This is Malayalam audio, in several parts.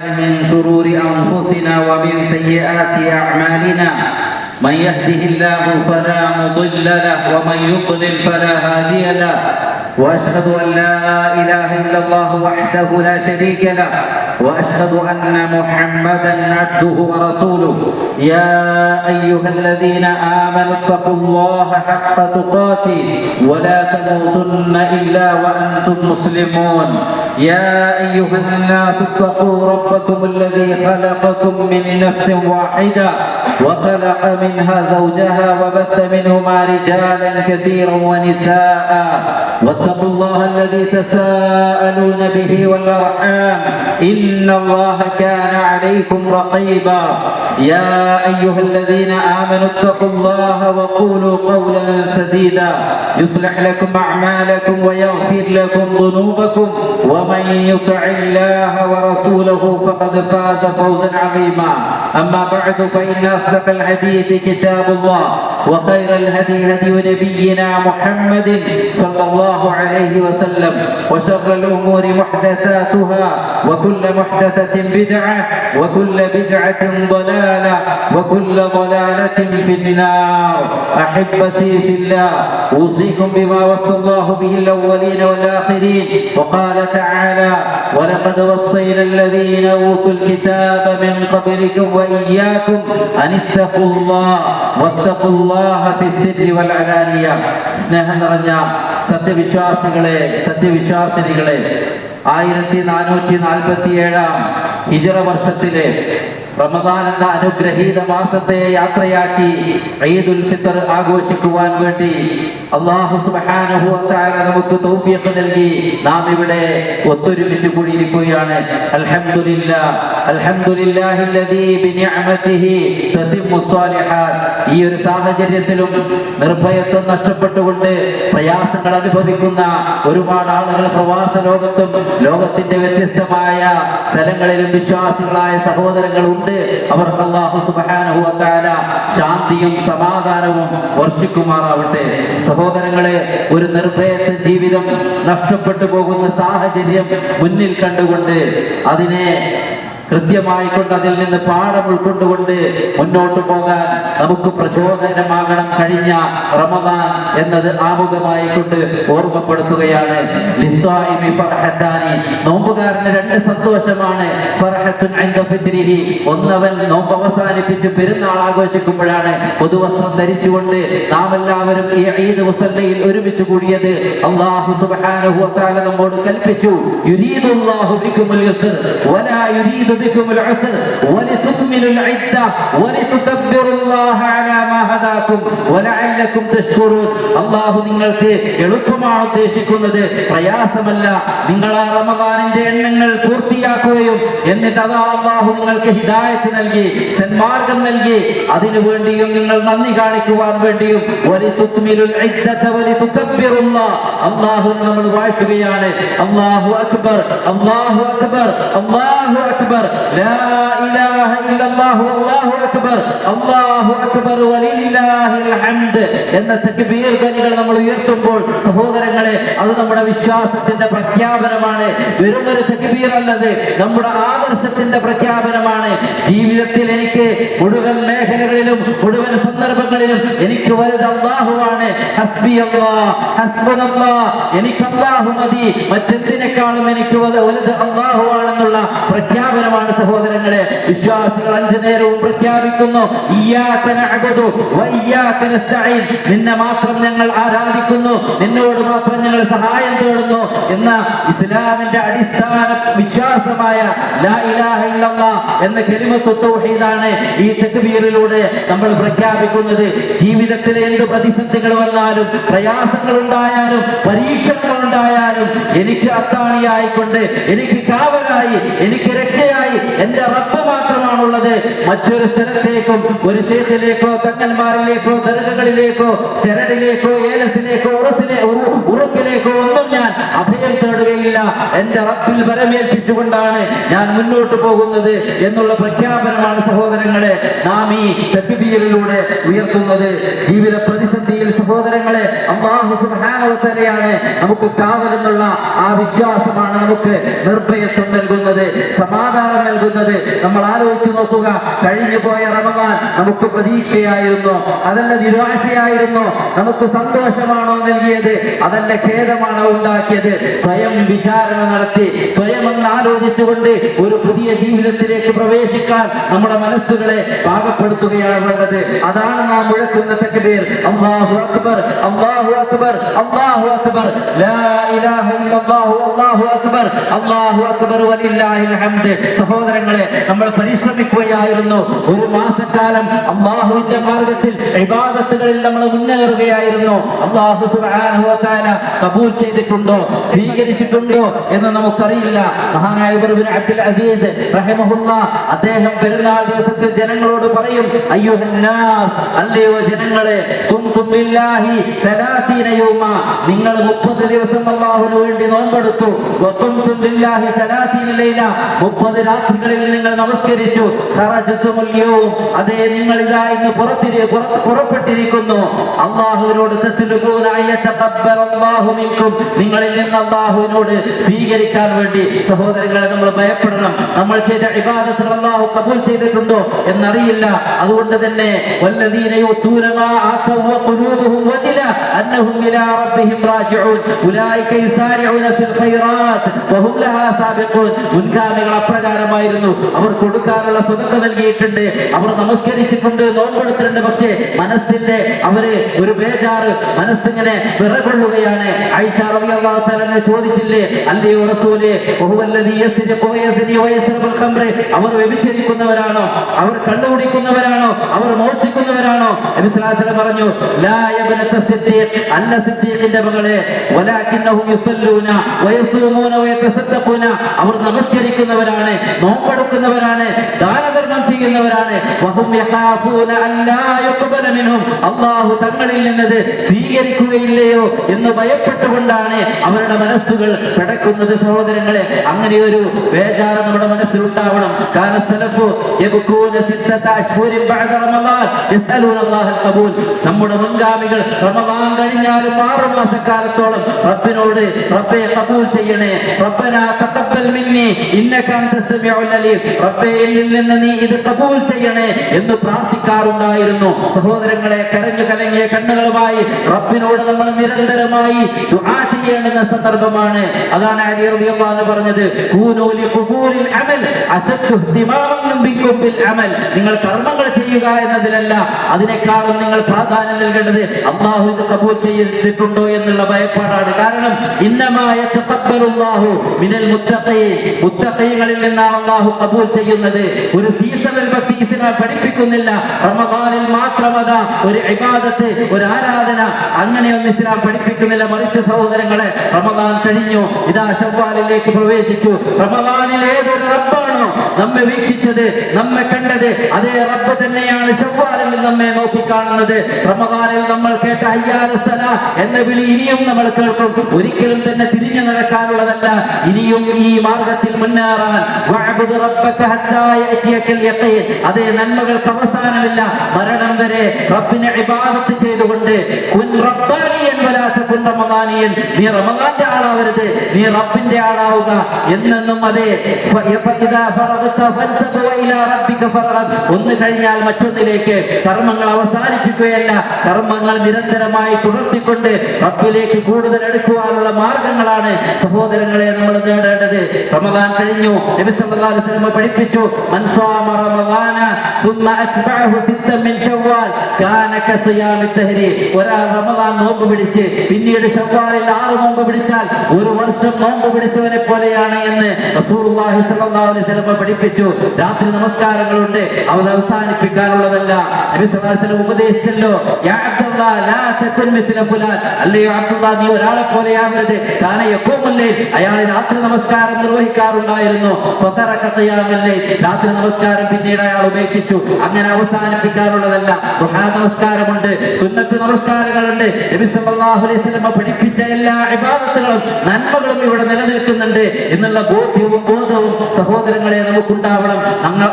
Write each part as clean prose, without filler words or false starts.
من شرور أنفسنا ومن سيئات أعمالنا من يهده الله فلا مضل له ومن يضلل فلا هادي له وأشهد أن لا إله إلا الله وحده لا شريك له وأشهد أن محمدا عبده ورسوله يا أيها الذين آمنوا اتقوا الله حق تقاته ولا تموتن إلا وأنتم مسلمون يا أيها الناس اتقوا ربكم الذي خلقكم من نفس واحدة وخلق منها زوجها وبث منهما رجالا كثيرا ونساء واتقوا الله الذي تساءلون به والأرحام إن الله كان عليكم رقيبا يا أيها الذين آمنوا اتقوا الله وقولوا قولا سديدا يصلح لكم أعمالكم ويغفر لكم ذنوبكم ومن يطع الله ورسوله فقد فاز فوزا عظيما أما بعد فإن أصدق الحديث كتاب الله وخير الهدي هدي نبينا محمد صلى الله عليه وسلم وشر الأمور محدثاتها وكل محدثة بدعة وكل بدعة ضلالة وكل ضلالة في النار. أحبتي في الله أوصيكم بما وصى الله به الأولين والآخرين وقال تعالى ولقد وصينا الذين أوتوا الكتاب من قبلكم وإياكم أن اتقوا الله واتقوا الله في السر والعلانية. സ്നേഹം നിറഞ്ഞ സത്യവിശ്വാസിനികളെ 1447 ഹിജ്റ വർഷത്തിലെ റമദാൻ എന്ന അനുഗ്രഹീത മാസത്തെ യാത്രയാക്കി ഈദുൽ ഫിത്ർ ആഘോഷിക്കുവാൻ വേണ്ടി അല്ലാഹു സുബ്ഹാനഹു വ തആല നമുക്ക് തൗഫീഖ് നൽകി നാം ഇവിടെ ഒത്തൊരുമിച്ച് കൂടിയിരിക്കുകയാണ്. അൽഹംദുലില്ലാഹില്ലദീ ബിനിഅമതിഹി തതിമ്മുസ് സാലിഹാത്ത്. ഈ ഒരു സാഹചര്യത്തിലും നിർഭയത്വം നഷ്ടപ്പെട്ടുകൊണ്ട് പ്രയാസങ്ങൾ അനുഭവിക്കുന്ന ഒരുപാട് ആളുകൾ പ്രവാസ ലോകത്തും ലോകത്തിന്റെ വ്യത്യസ്തമായ സ്ഥലങ്ങളിലും വിശ്വാസികളായ സഹോദരങ്ങൾ ഉണ്ട്. അവർക്ക് അല്ലാഹു സുബ്ഹാനഹു വ തആല ശാന്തിയും സമാധാനവും വർഷിക്കുമാറാവട്ടെ. സഹോദരങ്ങളെ, ഒരു നിർഭയത്വ ജീവിതം നഷ്ടപ്പെട്ടു പോകുന്ന സാഹചര്യം മുന്നിൽ കണ്ടുകൊണ്ട് അതിനെ കൃത്യമായി കൊണ്ട് അതിൽ നിന്ന് പാഠം ഉൾക്കൊണ്ടുകൊണ്ട് മുന്നോട്ട് പോകാൻ നമുക്ക് പ്രചോദനമാകണം. കഴിഞ്ഞ റമദാൻ എന്നത് ആമുഖമായി കൊണ്ട് ഓർമ്മപ്പെടുത്തുകയാണ്. ലിസ്വാഇമി ഫർഹത്താനി, നോമ്പുകാരന് 2 സന്തോഷമാണ്. ഫർഹത്തുൻ ഇൻദ ഫിത്രിഹി, ഒന്നവൻ നോമ്പ് അവസാനിപ്പിച്ച് പെരുന്നാൾ ആഘോഷിക്കുമ്പോഴാണ് പുതുവസ്ത്രം ധരിച്ചുകൊണ്ട് നാം എല്ലാവരും ഈ ഈദ് മുസല്ലയിൽ ഒരുമിച്ച് കൂടിയത്. അല്ലാഹു സുബ്ഹാനഹു വ തആല നമ്മോട് കൽപ്പിച്ചു, യുരീദുല്ലാഹു ബികുമുൽ യുസ്ർ വലാ യുരീദു بكم العسر ولتكملوا العدة ولتكبروا الله على ما هداكم ولعلكم تشكرون. അല്ലാഹു നിങ്ങൾക്ക് എളുപ്പമാണ് ഉദ്ദേശിക്കുന്നത്, പ്രയാസമല്ല. നിങ്ങൾ ആ റമദാനിന്റെ എണ്ണങ്ങൾ പൂർത്തിയാക്കുകയും എന്നിട്ട് അതാ അല്ലാഹു നിങ്ങൾക്ക് ഹിദായത്ത് നൽകി, സന്മാർഗം നൽകി, അതിനു വേണ്ടിയും നിങ്ങൾ നന്ദി കാണിക്കുവാൻ വേണ്ടിയും വലിതുക്മിലുൽ ഇദ്ദത വലിതുകബ്ബിറുല്ലാഹ്. അല്ലാഹു നമ്മൾ വാഴ്ത്തുകയാണ്. അല്ലാഹു അക്ബർ, അല്ലാഹു അക്ബർ, അല്ലാഹു അക്ബർ, ലാ ഇലാഹ ഇല്ലല്ലാഹു അല്ലാഹു അക്ബർ, അല്ലാഹു അക്ബർ വലില്ലാഹിൽ ഹംദ് എന്ന തക്ബീർ ധ്വനികൾ നമ്മൾ ഉയർത്തുമ്പോൾ സഹോദരങ്ങളെ, അത് നമ്മുടെ വിശ്വാസത്തിന്റെ പ്രഖ്യാപനമാണ്. വെറുമൊരു തക്ബീർ അല്ലത്, നമ്മുടെ ആദർശത്തിന്റെ പ്രഖ്യാപനമാണ്. ജീവിതത്തിൽ എനിക്ക് മുഴുവൻ മേഖലകളിലും മുഴുവൻ സന്ദർഭങ്ങളിലും എനിക്ക് വലുത് അല്ലാഹുവാണ്. ഹസ്ബി അല്ലാഹ് ഹസ്ബുനല്ലാഹ്, എനിക്ക് അല്ലാഹു മതി, മറ്റെന്തിനേക്കാളും എനിക്ക് വലുത് അല്ലാഹുവാണെന്നുള്ള പ്രഖ്യാപനമാണ്. സഹോദരങ്ങളെ, വിശ്വാസികൾ 5 നേരവും പ്രഖ്യാപിക്കുന്നു, ഇയ്യാക നഅ്ബുദു വ ഇയ്യാക നസ്തഈൻ, നിന്നെ മാത്രം ഞങ്ങൾ ആരാധിക്കുന്നു, നിന്നോട് മാത്രം ഞങ്ങൾ സഹായം തേടുന്നു എന്ന ഇസ്ലാമിന്റെ അടിസ്ഥാന വിശ്വാസമായ ലാ ഇലാഹ ഇല്ലല്ലാഹ് എന്ന കലിമത്തു തൗഹീദാണ് ഈ തക്ബീറിലൂടെ നമ്മൾ പ്രഖ്യാപിക്കുന്നത്. ജീവിതത്തിലെ എന്ത് പ്രതിസന്ധികൾ വന്നാലും, പ്രയാസങ്ങൾ ഉണ്ടായാലും, പരീക്ഷണങ്ങൾ ഉണ്ടായാലും എനിക്ക് അത്താണിയായിക്കൊണ്ട്, എനിക്ക് കാവലായി, എനിക്ക് രക്ഷയായി എന്റെ റബ്ബ് മാത്രമാണുള്ളത് എന്നുള്ളത് മറ്റൊരു സ്ഥലത്തേക്കും ഒരു ശേഖയിലേക്കോ തങ്ങന്മാരിലേക്കോ ദർഗകളിലേക്കോ ചരടിലേക്കോ ഏലസിലേക്കോ ഉറുക്കിലേക്കോ ഒന്നും ഞാൻ അഭയം തേടുകയില്ല. എന്റെ റബ്ബിൽ വരമേൽപ്പിച്ചുകൊണ്ടാണ് ഞാൻ മുന്നോട്ട് പോകുന്നത് എന്നുള്ള പ്രഖ്യാപനമാണ് സഹോദരങ്ങളെ നാം ഈ തക്ബീറിലൂടെ ഉയർത്തുന്നത്. ജീവിത പ്രതിസന്ധിയിൽ സഹോദരങ്ങളെ അല്ലാഹു സുബ്ഹാനഹു വ തആലയാണ് നമുക്ക് കാവലെന്നുള്ള ആ വിശ്വാസമാണ് നമുക്ക് നിർഭയത്വം നൽകുന്നത്, സമാധാനം നൽകുന്നത്. നമ്മൾ ആലോചിച്ചു നോക്കുക, കഴിഞ്ഞു പോയ റമദാൻ നമുക്ക് പ്രതീക്ഷയായിരുന്നു, അതല്ല നിരാശയായിരുന്നു? നമുക്ക് സന്തോഷമാണോ നൽകിയത്, അതല്ല ഖേദമാണോ ഉണ്ടാക്കിയത്? സ്വയം വിചാരണ നടത്തി സ്വയം ഒന്ന് ആലോചിച്ചുകൊണ്ട് ഒരു പുതിയ ജീവിതത്തിലേക്ക് പ്രവേശിക്കാൻ നമ്മുടെ മനസ്സുകളെ പാകപ്പെടുത്തുകയാണ് വേണ്ടത്. അതാണ് നാം മുഴക്കുന്ന തക്ബീർ. അല്ലാഹു അക്ബർ, അല്ലാഹു അക്ബർ, അല്ലാഹു അക്ബർ, ലാ ഇലാഹ ഇല്ലല്ലാഹു അല്ലാഹു അക്ബർ, അല്ലാഹു അക്ബർ വലില്ലാഹിൽ ഹംദ്. സഹോദരങ്ങളെ, നമ്മൾ പരിശ്രമിക്കുകയായിരുന്നു. ഒരു മാസക്കാലം അല്ലാഹുവിന്റെ മാർഗ്ഗത്തിൽ ഇബാദത്തുകളിൽ നമ്മൾ മുന്നേറുകയായിരുന്നു. അല്ലാഹു സുബ്ഹാനഹു വ തആല കബൂൽ ചെയ്തിട്ടുണ്ടോ, സ്വീകരിച്ചിട്ടുണ്ടോ എന്ന് നമുക്കറിയില്ല. മഹാനായ ഉമർ ഇബ്നു അബ്ദുൽ അസീസ് റഹിമഹുല്ലാഹ് അദ്ദേഹം പെരുന്നാൾ ദിവസത്തിൽ ജനങ്ങളോട് പറയും, അയ്യുഹന്നാസ്, അല്ലയോ ജനങ്ങളെ, സുംതും ലില്ലാഹി 30 യൗമ, നിങ്ങൾ 30 ദിവസം അല്ലാഹുവിന് വേണ്ടി നോമ്പെടുത്തു. വഖംതും ലില്ലാഹി 30 ലൈല, 30 രാത്രികളിൽ നിങ്ങൾ നമസ്കരിച്ചു. ഖറജതുൽ യൗം, അതേ നിങ്ങൾ ഇതാ ഇന്ന് പുറപ്പെട്ടിരിക്കുന്നു. അല്ലാഹുവിനോട് തസ്ലുകൂന അയ്യതഖബ്ബലല്ലാഹു മിൻകും, നിങ്ങളിൽ നിന്ന് അല്ലാഹുവിനോട് സ്വീകരിക്കാൻ വേണ്ടി. സഹോദരങ്ങളെ, നമ്മൾ ഭയപ്പെടണം. നമ്മൾ ചെയ്ത ഇബാദത്തുകൾ അല്ലാഹു കബൂൽ ചെയ്തിട്ടുണ്ടോ എന്നറിയില്ല. അതുകൊണ്ട് തന്നെ വല്ലദീന യുതൂന മാ ആതവ വഖുലൂബുഹും വജില അന്നഹും ഇലാ റബ്ബിഹിം റാജിഊൻ ഉലൈക യുസാരിഊന ഫിൽ ഖൈറാത്ത് വഹും ലഹാ സാബിഖൂൻ. മുൻഗാമികൾ അപ്രകാരമായിരുന്നു. അവർ കൊടുക്കാനുള്ള സ്വതക്ക നൽകിയിട്ടുണ്ട്, അവർ നമസ്കരിച്ചിട്ടുണ്ട്, നോമ്പെടുത്തിട്ടുണ്ട്. പക്ഷേ മനസ്സിന്റെ അവര് ഒരു ബേജാറ്, മനസ്സിങ്ങനെ വിറകൊള്ളുകയാണ്. ആയിഷ റളിയല്ലാഹു തആല ചോദിച്ചില്ലേ, അല്ലയോ റസൂലേ, വഹുവല്ലദീ യസ്രിഖു വയസ്നി വയശ്റബുൽ ഖംറ, അവർ വ്യഭിചരിക്കുന്നവരാണോ, അവർ കള്ളുകുടിക്കുന്നവരാണോ, അവർ മോഷ്ടിക്കുന്നവരാണോ? നബി സ്വല്ലല്ലാഹു അലൈഹി വസല്ലം പറഞ്ഞു, ലാ യബ്നത സിദ്ദീഖ്, അല്ല സിദ്ദീഖിന്റെ മകളെ, വലാകിന്നഹും യുസല്ലൂന വയസൂമൂന വയതസദ്ദഖൂന, അവർ നമസ്കരിക്കുന്നവരാണ്, നോമ്പെടുക്കുന്നവരാണ്, ദാനധർമ്മം ചെയ്യുന്നവരാണ്. വഹും യഖാഫൂന അല്ലാ യുഖ്ബല മിൻഹും, അല്ലാഹു തങ്ങളിൽ നിന്നത് സ്വീകരിക്കുകയില്ലയോ എന്ന് ഭയപ്പെട്ടുകൊണ്ടാണ് അവരുടെ മനസ്സുകൾ പിടക്കുന്നത്. സഹോദരങ്ങളെ, അങ്ങനെ ഒരു ബേജാറ് നമ്മുടെ മനസ്സിൽ ഉണ്ടാവണം. കാന സലഫു യബ്കൂന 6 അശ്ഹുരിൻ ബഅദ റമളാൻ യസ്അലൂന അല്ലാഹൽ ഖബൂൽ. നമ്മുടെ മുൻഗാമികൾ റമളാൻ കഴിഞ്ഞാലും 6 മാസക്കാലത്തോളം റബ്ബിനോട്, റബ്ബേ കബൂൽ ചെയ്യണേ, റബ്ബനാ തഖബ്ബൽ മിന്നി ഇന്നക അൻതസ് സമീഉൽ അലീം, റബ്ബേ എന്നിൽ നിന്ന് നീ ഇത് കബൂൽ ചെയ്യണേ എന്ന് പ്രാർത്ഥിക്കാറുണ്ടായിരുന്നു. സഹോദരങ്ങളെ, കരഞ്ഞു കലങ്ങിയ കണ്ണുകളുമായി റബ്ബിനോട് നമ്മൾ നിരന്തരമായി ദുആ ചെയ്യേണ്ടുന്ന സന്ദർഭമാണ്. അതാണ് അലി റളിയല്ലാഹു അൻഹു പറഞ്ഞത്, കൂനൂ ലിഖുബൂലിൽ അമൽ അശദ്ദു ദിമാമൻ ബികും ബിൽ അമൽ. നിങ്ങൾ കർമ്മങ്ങൾ ചെയ്യുക എന്നതിലല്ല, അതിനേക്കാളും നിങ്ങൾ പ്രാധാന്യം നൽകേണ്ടത് അല്ലാഹു ഇത് കബൂൽ ചെയ്തിട്ടുണ്ടോ എന്നുള്ള ഭയപ്പാടാണ്. കാരണം ഇന്നമാ യതഖബ്ബലുല്ലാഹു മിനൽ മുത്തഖീൻ, മുത്തഖീങ്ങളിൽ നിന്നാണ് അല്ലാഹു കബൂൽ ചെയ്യുന്നത്. ഒരു സീസണൽ ഭക്തി ഇസ്ലാം പഠിപ്പിക്കുന്നില്ല. റമദാനിൽ മാത്രം അതാ ഒരു ഇബാദത്ത്, ഒരു ആരാധന, അങ്ങനെയൊന്നും ഇസ്ലാം പഠിപ്പിക്കുന്നില്ല. മറിച്ച് സഹോദരങ്ങളെ, റമദാൻ കഴിഞ്ഞു, ഇതാ ശവ്വാലിലേക്ക് പ്രവേശിച്ചു. റമദാനിൽ ഏതൊരു റബ്ബാണോ നമ്മെ വീക്ഷിച്ചത്, നമ്മെ കണ്ടത്, അതേ റബ്ബ് തന്നെയാണ് ശവ്വാലിൽ നമ്മെ നോക്കിക്കാണുന്നത്. റമദാനിൽ നമ്മൾ കേട്ട ഹയ്യാലസ്സലാ എന്ന വിളി ഇനിയും നമ്മൾ കേൾക്കും. ഒരിക്കലും തന്നെ തിരിഞ്ഞു നടക്കാനുള്ളതല്ല, ഇനിയും ഈ മാർഗത്തിൽ മുന്നേറാൻ. വഅബ്ദു റബ്ബക ഹത്താ യഅതിയകൽ യഖീൻ, അതേ നന്മകൾക്ക് അവസാനമില്ല, മരണം വരെ റബ്ബിനെ ഇബാദത്ത് ചെയ്തുകൊണ്ട്. കുൻ റബ്ബാനിയൻ വലാ തകുൻ റമദാനിയൻ, നീ റമദാന്റെ ആളാവരുത്, നീ റബ്ബിന്റെ ആളാവുക എന്നെന്നും. അതേ ഫഇദാ ഫറഗത ഫൻസബ ഇലാ റബ്ബിക ഫറഗ, ഒന്ന് കഴിഞ്ഞാൽ മറ്റൊന്നിലേക്ക്. കർമ്മങ്ങൾ അവസാനിപ്പിക്കുകയല്ല, കർമ്മങ്ങൾ നിരന്തരമായി തുടർത്തിക്കൊണ്ട് റബ്ബിലേക്ക് കൂടുതൽ അടുക്കുവാനുള്ള മാർഗങ്ങളാണ് സഹോദരങ്ങളെ നമ്മൾ നേടേണ്ടത്. റമദാൻ കഴിഞ്ഞു, നബി സല്ലല്ലാഹു അലൈഹി വസല്ലം പഠിപ്പിച്ചു, മൻ സാമ റമദാന ثم أتبعه 6 من شوال كان كصيام الدهر. ഒരാൾ റമദാൻ നോമ്പ് പിടിച്ച് പിന്നീട് ശവ്വാലിൽ 6 നോമ്പ് പിടിച്ചാൽ 1 വർഷം നോമ്പ് പിടിച്ചവനെ പോലെയാണ് എന്ന് റസൂലുള്ളാഹി സ്വല്ലല്ലാഹു അലൈഹി വസല്ലം പഠിപ്പിച്ചു. രാത്രി നമസ്കാരങ്ങളുണ്ട്, അത് അവസാനിപ്പിക്കാനുള്ളതല്ല. നബി സ്വല്ലല്ലാഹു അലൈഹി വസല്ലം ഉപദേശിച്ചല്ലോ, യാ അബ്ദുല്ലാഹ് ലാ തകുൻ മിസ്ല ഫുലാൻ, അല്ലയോ അബ്ദുല്ലാഹ് നീ ഒരാളെ പോലെയാവരുത്. കാന യഖൂമുൽ ലൈൽ, അയാൾ രാത്രി നമസ്കാരം നിർവഹിക്കാറുണ്ടായിരുന്നു. ഫതറക ഖിയാമുൽ ലൈൽ, രാത്രി നമസ്കാരം പിന്നീട് അയാൾ ഉപേക്ഷിച്ചു. അങ്ങനെ അവസാനിപ്പിക്കാനുള്ളതല്ല. ദുഹാ നമസ്കാരമുണ്ട്, സുന്നത്ത് നമസ്കാരങ്ങളുണ്ട്. നബി സല്ലല്ലാഹു അലൈഹി വസല്ലം പഠിപ്പിച്ച എല്ലാ ഇബാദത്തുകളും നന്മകളും ഇവിടെ നിലനിൽക്കുന്നുണ്ട് എന്നുള്ള ബോധവും സഹോദരങ്ങളെ നമുക്കുണ്ടാവണം.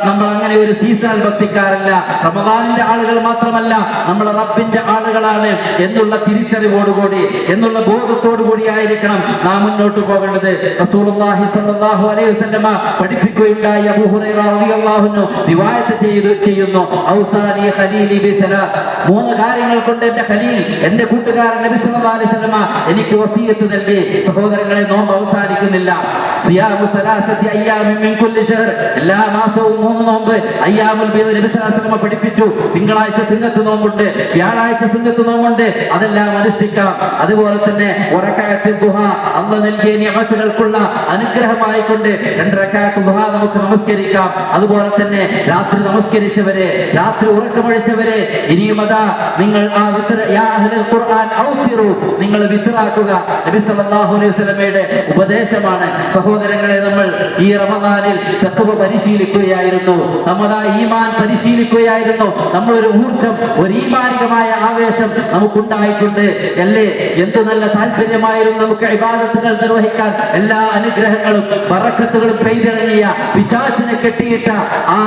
നമ്മൾ അങ്ങനെ ഒരു സീസണൽ ഭക്തിക്കാരല്ല, റമദാനിന്റെ ആളുകൾ മാത്രമല്ല, നമ്മൾ റബ്ബിന്റെ ആളുകളാണ് എന്നുള്ള തിരിച്ചറിവോടുകൂടി, എന്നുള്ള ബോധത്തോടു കൂടി ആയിരിക്കണം നാം മുന്നോട്ട് പോകേണ്ടത്. റസൂലുള്ളാഹി സ്വല്ലല്ലാഹു അലൈഹി വസല്ലം പഠിപ്പിക്കുകയുണ്ടായി. അബൂ ഹുറൈറ റളിയല്ലാഹു അൻഹു റിവായത്ത് ചെയ്യുന്നു, ഔസാനി ഖലീലി ബിസലാത്ത്, 3 കാര്യങ്ങൾ കൊണ്ട് എന്റെ ഖലീൽ, എന്റെ കൂട്ടുകാരൻ നബി സല്ലല്ലാഹു അലൈഹി വസല്ലം എനിക്ക് വസിയത്ത് നൽകി. സഹോദരങ്ങളെ, നോമ്പ് അവസാനിക്കുന്നില്ല. സിയാമു സലാസത്തി അയ്യാമിൻ മിൻ കുല്ലി ശഹർ, എല്ലാ മാസവും 3 നോമ്പ് അയ്യാമുൽ ബീദ് നബി സല്ലല്ലാഹു അലൈഹി വസല്ലം പഠിപ്പിച്ചു. തിങ്കളാഴ്ച സുന്നത്ത് നോമ്പുണ്ട്, വ്യാഴാഴ്ച സുന്നത്ത് നോമ്പുണ്ട്, അതെല്ലാം അനുഷ്ഠിക്കാം. അതുപോലെ തന്നെ റകഅത്തുൽ ദുഹാ, അല്ലാഹു നൽകിയ നിഅമത്തുകൾക്കുള്ള അനുഗ്രഹമായിക്കൊണ്ട് 2 റകഅത്തുൽ ദുഹാ നമുക്ക് നമസ്കരിക്കാം. അതുപോലെ തന്നെ രാത്രി നമസ്കരിച്ചവരെ, രാത്രി ഉറക്കമൊഴിച്ചവരെ, ഇനിയും അതാ നിങ്ങൾ ആ വിത്ർ, യാ അഹ്ലൽ ഖുർആൻ ഔസിറു, നിങ്ങൾ വിത്റാക്കുക. നബി സല്ലല്ലാഹു അലൈഹി വസല്ലമയുടെ ഉപദേശമാണ്. സഹോദരങ്ങളെ, നമ്മൾ ഈ റമദാനിൽ തഖ്വ പരിശീലിക്കുകയായിരുന്നു, നമ്മുടെ ഈമാൻ പരിശീലിക്കുകയായിരുന്നു. നമ്മളൊരു ഊർജ്ജം, ഒരു ഈമാനികമായ ആവേശം നമുക്കുണ്ടായിട്ടുണ്ട് അല്ലേ? എന്ത് നല്ല താല്പര്യമായിരുന്നു നമുക്ക് ഇബാദത്തുകൾ നിർവഹിക്കാൻ. എല്ലാ അനുഗ്രഹങ്ങളും ബറക്കത്തുകളും പെയ്തിറങ്ങിയ, പിശാചിനെ കെട്ടിയിട്ട ആ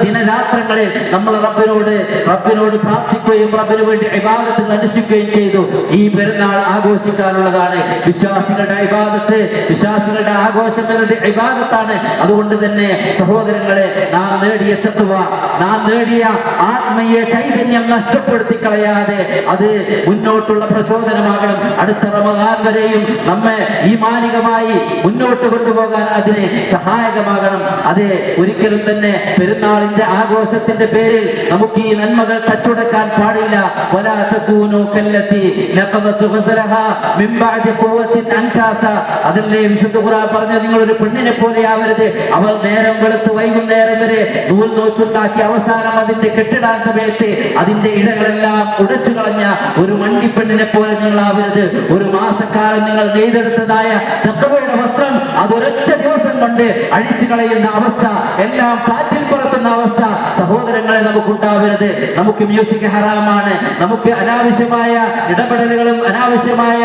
ദിനരാത്രങ്ങളിൽ നമ്മൾ റബ്ബിനോട് പ്രാർത്ഥിക്കുകയും റബ്ബിന് വേണ്ടി ഇബാദത്തുകൾ അനുഷ്ഠിക്കുകയും ചെയ്തു. ഈ പെരുന്നാൾ ആഘോഷിക്കാനുള്ളതാണ്. വിശ്വാസികളുടെ ഇബാദത്ത്, വിശ്വാസികളുടെ ആഘോഷം എന്നത് ഇബാദത്താണ്. അതുകൊണ്ട് തന്നെ സഹോദരങ്ങളെ, നാം നേടിയ തഖ്വ, നാം നേടിയ ആത്മീയ ചൈതന്യം നഷ്ടപ്പെടുത്തി കളയാതെ അത് മുന്നോട്ടുള്ള പ്രചോദനമാകണം. അടുത്ത റമദാൻ വരെയും നമ്മെ ഈമാനികമായി മുന്നോട്ട് കൊണ്ടുപോകാൻ അതിന് സഹായകമാകണം. അതെ, ഒരിക്കലും തന്നെ പെരുന്നാളിന്റെ ആഘോഷത്തിന്റെ പേരിൽ നമുക്ക് ഈ നന്മകൾ തച്ചുടക്കാൻ പാടില്ല. വലാ തകൂനു കല്ലതി നഖദതു ഗസലഹാ മിൻ ബഅദി ഖുവ്വത്തിൻ അൻകാത, അതല്ലേ വിശുദ്ധ ഖുർആൻ പറഞ്ഞത്, നിങ്ങൾ ഒരു പെണ്ണിനെ പോലെ ആവരുത്. അവൾ നേരം വെളുത്ത് വൈകുന്നേരം വരെ നൂൽ നോച്ചുണ്ടാക്കി അവസാനം അതിന്റെ കെട്ടിടാൻ സമയത്ത് അതിന്റെ ഇഴകളെല്ലാം ഉടച്ചു കളഞ്ഞ ഒരു മണ്ടിപ്പെണ്ണിനെ പോലെ നിങ്ങളാവരുത്. ഒരു മാസക്കാലം നിങ്ങൾ നെയ്തെടുത്തതായ തഖ്വയുടെ വസ്ത്രം അതൊരൊറ്റ ദിവസം കൊണ്ട് അഴിച്ചു കളയുന്ന അവസ്ഥ, എല്ലാം കാറ്റിൽ പറത്തുന്ന അവസ്ഥ സഹോദരങ്ങളെ നമുക്കുണ്ടാവരുത്. നമുക്ക് മ്യൂസിക് ഹറാമാണ്, നമുക്ക് അനാവശ്യമായ ഇടപെടലുകളും അനാവശ്യമായ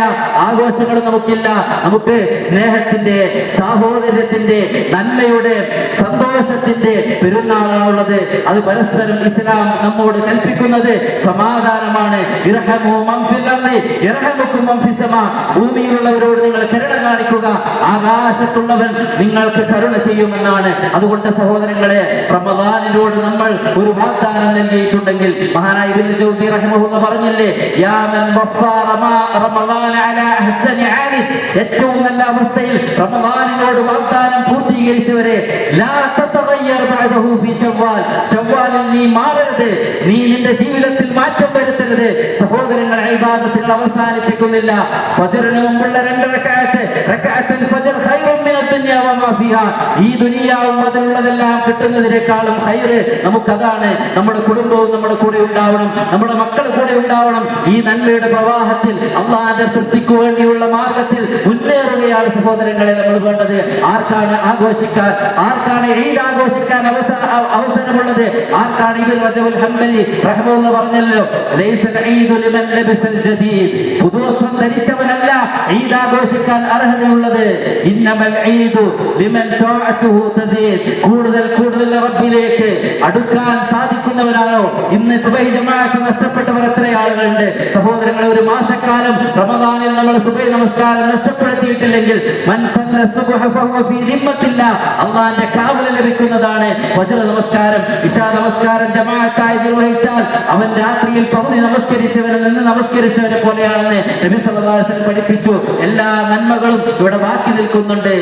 ആഘോഷങ്ങളും നമുക്കില്ല. നമുക്ക് സ്നേഹത്തിന്റെ, സാഹോദര്യത്തിന്റെ, നന്മയുടെ, സന്തോഷത്തിന്റെ പെരുന്നാളാണുള്ളത്. അത് പരസ്പരം ഇസ്ലാം നമ്മോട് കൽപ്പിക്കുന്നത് സമാധാനമാണ്. ഇർഹമു മൻ ഫിൽ അർളി യർഹമുകും മൻ ഫിസ് സമാ, ഭൂമിയിലുള്ളവരോട് നിങ്ങൾ കരുണ കാണിക്കുക, ആകാശത്തുള്ളവൻ നിങ്ങൾക്ക് കരുണ ചെയ്യുമെന്നാണ്. അതുകൊണ്ട് സഹോദരങ്ങളെ, റമദാനിനോട് നമ്മൾ ഒരു വാഗ്ദാനം നൽകിയിട്ടുണ്ടെങ്കിൽ, മഹാനായ ഇബ്നുൽ ജൗസി റഹിമഹുല്ലാഹ് പറഞ്ഞില്ലേ, യാ മൻ വഫാ റമദാന അലാ അഹ്സനി ആലി, ഏറ്റവും നല്ല അവസ്ഥയിൽ റമദാനിനോട് വാഗ്ദാനം പൂർത്തീകരിച്ചവരെ, ലാ തതഗയ്യർ ബഅദഹു ഫീ ശവ്വാൽ, ശവ്വാലിൽ നീ മാറരുത്, നീ നിന്റെ ജീവിതത്തിൽ മാറ്റം വരുത്തരുത്. സഹോദരങ്ങളെ, ഇബാദത്തുകൾ അവസാനിപ്പിക്കുന്നില്ല. ഫജ്റിന് മുമ്പുള്ള 2 റകഅത്തുൽ ഫജ്ർ ഖൈറുൻ മിനദ് ദുനിയ വമാ ഫീഹാ, ഈ ദുനിയാവും അതിലുള്ളതെല്ലാം കിട്ടുന്നതിനേക്കാളും ഖൈർ നമുക്കതാണ്. നമ്മുടെ കുടുംബവും നമ്മുടെ കൂടെ ഉണ്ടാവണം, നമ്മുടെ മക്കൾ കൂടെ ഉണ്ടാവണം. ഈ നന്മയുടെ പ്രവാഹത്തിൽ അല്ലാഹുവിന്റെ തൃപ്തിക്ക് വേണ്ടിയുള്ള മാർഗത്തിൽ മുന്നേറുകയാണ് സഹോദരങ്ങളെ നമ്മൾ വേണ്ടത്. ആർക്കാണ് ആഘോഷിക്കാൻ, ആർക്കാണ് ഈദ് ആഘോഷിക്കാൻ അവസരമുള്ളത്? ആർക്കാണ്? ഇബ്നു റജബുൽ ഹംബലി റഹ്മത്തുള്ളാഹി പറഞ്ഞല്ലോ, ലൈസൽ ഈദു ലിമൻ ലബിസൽ ജദീദ്, പുതുവസ്ത്രം ധരിച്ചവനല്ല ഈദ് ആഘോഷിക്കാൻ അർഹതയുള്ളത്. ഇന്നമൽ ഈദു ലിമൻ തഅതുഹു തസീദ്, കൂടുതൽ റബ്ബിലേക്ക് അടുക്കാൻ സാധിക്കുന്നവരാണോ? ഇന്ന് സുബഹി ജമാഅത്ത് നഷ്ടപ്പെട്ടവർ എത്ര ആളുകളുണ്ട് സഹോദരങ്ങളെ? ഒരു മാസക്കാലം റമദാനിൽ നമ്മൾ സുബഹി നമസ്കാരം നഷ്ടപ്പെടുത്തിയിട്ടില്ലെങ്കിൽ, മൻ സല്ല സുബ്ഹ ഫഹുവ ഫീ ദിമ്മത്തില്ലാ, അല്ലാഹുവിന്റെ കാവൽ ലഭിക്കുന്നതാണ്. ഫജ്ർ നമസ്കാരം, ഇശാ നമസ്കാരം ജമാഅത്തായി നിർവഹിച്ചാൽ അവൻ രാത്രിയിൽ പകുതി നമസ്കരിച്ചവനെ നിന്ന് നമസ്കരിച്ചവനെ പോലെയാണെന്ന് നബി സല്ലല്ലാഹു അലൈഹി വസല്ലം പഠിപ്പിച്ചു. എല്ലാ നന്മ നന്മകളും ഇവിടെ ബാക്കി നിൽക്കുന്നുണ്ട്.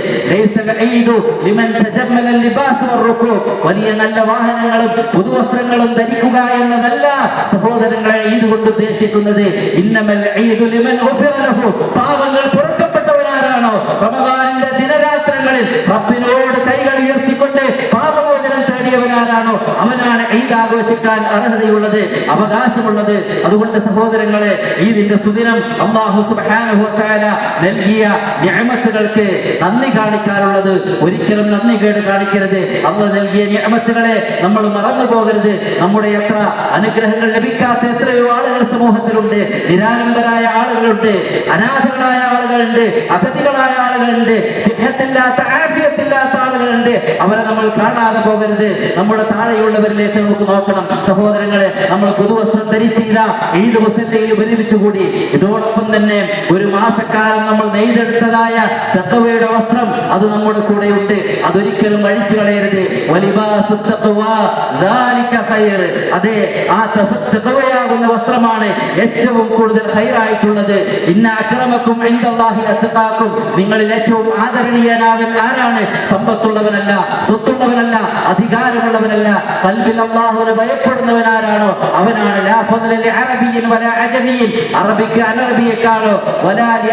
വലിയ നല്ല വാഹനങ്ങളും പുതുവസ്ത്രങ്ങളും ധരിക്കുക എന്നതല്ല സഹോദരങ്ങളെ ഈദ് കൊണ്ട് ഉദ്ദേശിക്കുന്നത്. പാവങ്ങൾ പൊറുക്കപ്പെട്ടവനാരാണോ, റമദാനിന്റെ ദിനരാത്രങ്ങളിൽ റബ്ബിനോട് കൈകൾ ഉയർത്തിക്കൊണ്ട് പാപമോചനം തേടിയവനാരാണോ അവനാണ് ഈദ് ആഘോഷിക്കാൻ അർഹതയുള്ളത്, അവകാശമുള്ളത്. അതുകൊണ്ട് സഹോദരങ്ങളെ, ഈദിന്റെ സുദിനം അല്ലാഹു സുബ്ഹാനഹു വ തആല നൽകിയ നിഅമത്തുകൾക്ക് നന്ദി കാണിക്കാനുള്ളത്. ഒരിക്കലും നന്ദി കേട് കാണിക്കരുത്. അല്ലാഹു നൽകിയ നിഅമത്തുകളെ നമ്മൾ മറന്നു പോകരുത്. നമ്മുടെ എത്ര അനുഗ്രഹങ്ങൾ ലഭിക്കാത്ത എത്രയോ ആളുകൾ സമൂഹത്തിലുണ്ട്. നിരാലംബരായ ആളുകളുണ്ട്, അനാഥകളായ ആളുകളുണ്ട്, അഗതികളായ ആളുകളുണ്ട്, സിഹത്തില്ലാത്ത ആഫിയത്തില്ലാത്ത ആളുകളുണ്ട്. അവരെ നമ്മൾ കാണാതെ പോകരുത്. നമ്മുടെ താഴെയുള്ളവരിലേക്ക് നമുക്ക് നോക്കണം. സഹോദരങ്ങളെ, നമ്മൾ പുതുവസ്ത്രം ധരിച്ചില്ല, ഈദ് മുസല്ലയിൽ ഒരുമിച്ചുകൂടി. ഇതോടൊപ്പം തന്നെ ഒരു മാസക്കാലം നമ്മൾ നെയ്തെടുത്തതായ തഖ്വയുടെ വസ്ത്രം അത് നമ്മുടെ കൂടെയുണ്ട്. അതൊരിക്കലും അഴിച്ചു കളയരുത്. അതെ, ആ തഖ്വയാകുന്ന വസ്ത്രമാണ് ഏറ്റവും കൂടുതൽ ഖൈറായിട്ടുള്ളത്. ഇന്ന അക്രമക്കും ഇൻദല്ലാഹി അത്ഖാക്കും, നിങ്ങളിൽ ഏറ്റവും ആദരണീയനാവൻ ആരാണ്? സമ്പത്തുള്ളവനല്ല, സ്വത്തുള്ളവനല്ല, അധികാരമുള്ളവനല്ല, ഖൽബിൽ അല്ലാഹുവിനെ ഭയപ്പെടുന്നവനാരാണോ അവനാണ്. ലാ ഫദ്ല ലി അറബിയ്യിൻ വലാ അജമിയ്യിൻ, അറബിക്ക് അനറബിയേക്കാളോ വലാ ലി